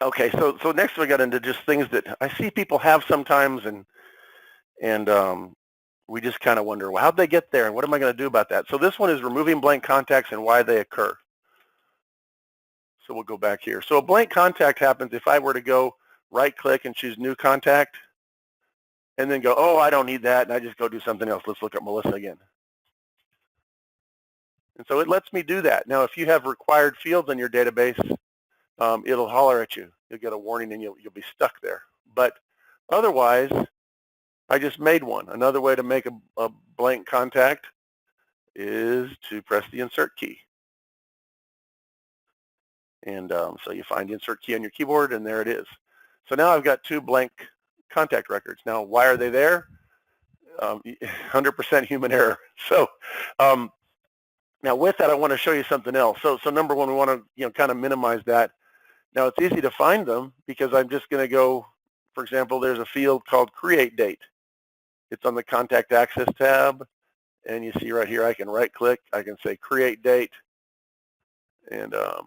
Okay, so next we got into just things that I see people have sometimes, and we just kind of wonder, well, how'd they get there, and what am I going to do about that? So this one is removing blank contacts and why they occur. So we'll go back here. So a blank contact happens if I were to go right-click and choose New Contact, and then go, oh, I don't need that, and I just go do something else. Let's look at Melissa again. And so it lets me do that. Now, if you have required fields in your database, it'll holler at you. You'll get a warning, and you'll be stuck there. But otherwise, I just made one. Another way to make a blank contact is to press the insert key. And so you find the insert key on your keyboard, and there it is. So now I've got 2 blank contact records. Now, why are they there? 100% human error. So now with that, I want to show you something else. So number one, we want to kind of minimize that. Now it's easy to find them because I'm just going to go, for example, there's a field called Create Date. It's on the Contact Access tab, and you see right here I can right-click. I can say Create Date, and I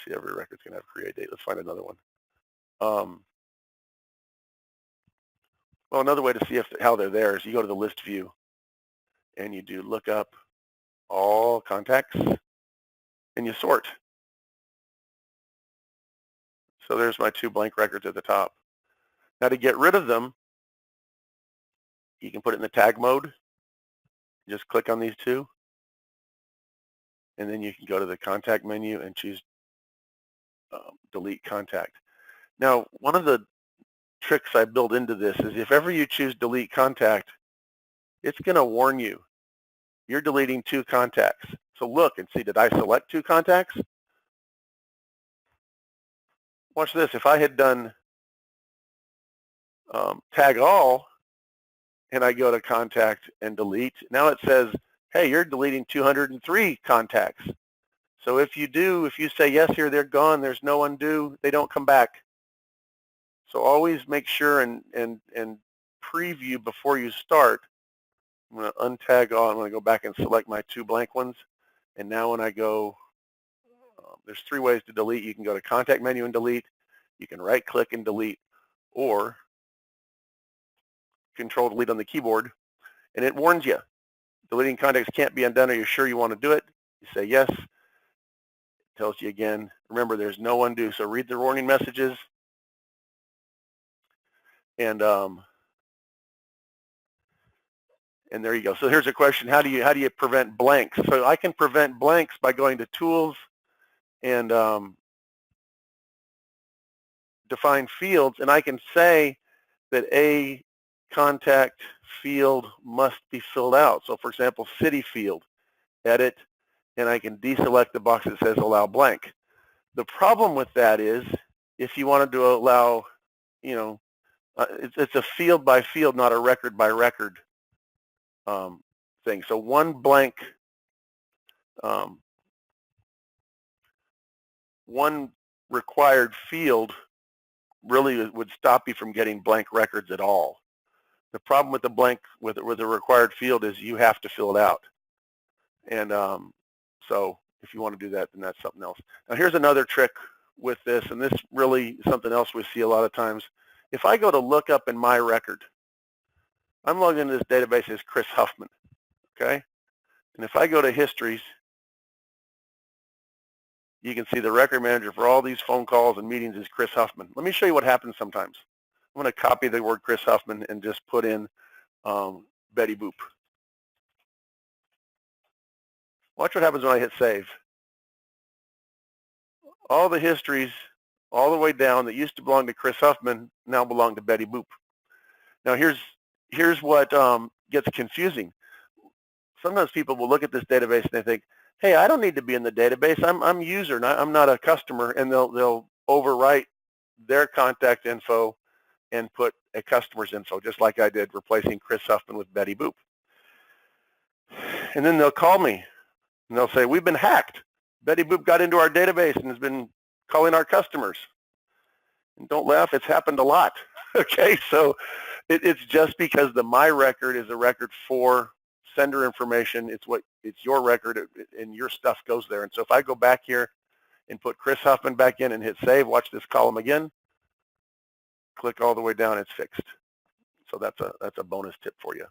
see every record's going to have Create Date. Let's find another one. Well, another way to see how they're there is you go to the list view, and you do look up all contacts, and you sort. So there's my 2 blank records at the top. Now to get rid of them, you can put it in the tag mode. Just click on these 2, and then you can go to the contact menu and choose delete contact. Now, one of the tricks I built into this is if ever you choose delete contact, it's going to warn you. You're deleting 2 contacts. So look and see, did I select 2 contacts? Watch this. If I had done tag all, and I go to contact and delete, now it says, hey, you're deleting 203 contacts. So if you say yes here, they're gone, there's no undo, they don't come back. So always make sure and preview before you start. I'm going to untag all. I'm going to go back and select my 2 blank ones. And now when I go, there's 3 ways to delete. You can go to contact menu and delete. You can right click and delete, or control delete on the keyboard. And it warns you. Deleting contacts can't be undone. Are you sure you want to do it? You say yes. It tells you again. Remember, there's no undo. So read the warning messages. And there you go. So here's a question: how do you prevent blanks? So I can prevent blanks by going to Tools and define fields, and I can say that a contact field must be filled out. So for example, city field, edit, and I can deselect the box that says allow blank. The problem with that is if you wanted to allow, it's a field by field, not a record by record thing. So one blank, one required field really would stop you from getting blank records at all. The problem with the blank, with a required field, is you have to fill it out. And so if you want to do that, then that's something else. Now here's another trick with this, and this really is something else we see a lot of times. If I go to look up in my record, I'm logged into this database as Chris Huffman, okay? And if I go to histories, you can see the record manager for all these phone calls and meetings is Chris Huffman. Let me show you what happens sometimes. I'm going to copy the word Chris Huffman and just put in Betty Boop. Watch what happens when I hit save. All the histories all the way down that used to belong to Chris Huffman now belong to Betty Boop. Now here's what gets confusing. Sometimes people will look at this database and they think, hey, I don't need to be in the database. I'm a user, I'm not a customer, and they'll overwrite their contact info and put a customer's info, just like I did, replacing Chris Huffman with Betty Boop. And then they'll call me and they'll say, we've been hacked. Betty Boop got into our database and has been calling our customers. And don't laugh, it's happened a lot. Okay, so it's just because the My record is a record for sender information. It's your record, and your stuff goes there. And so if I go back here and put Chris Huffman back in and hit save. Watch this column again. Click all the way down, it's fixed. So that's a bonus tip for you.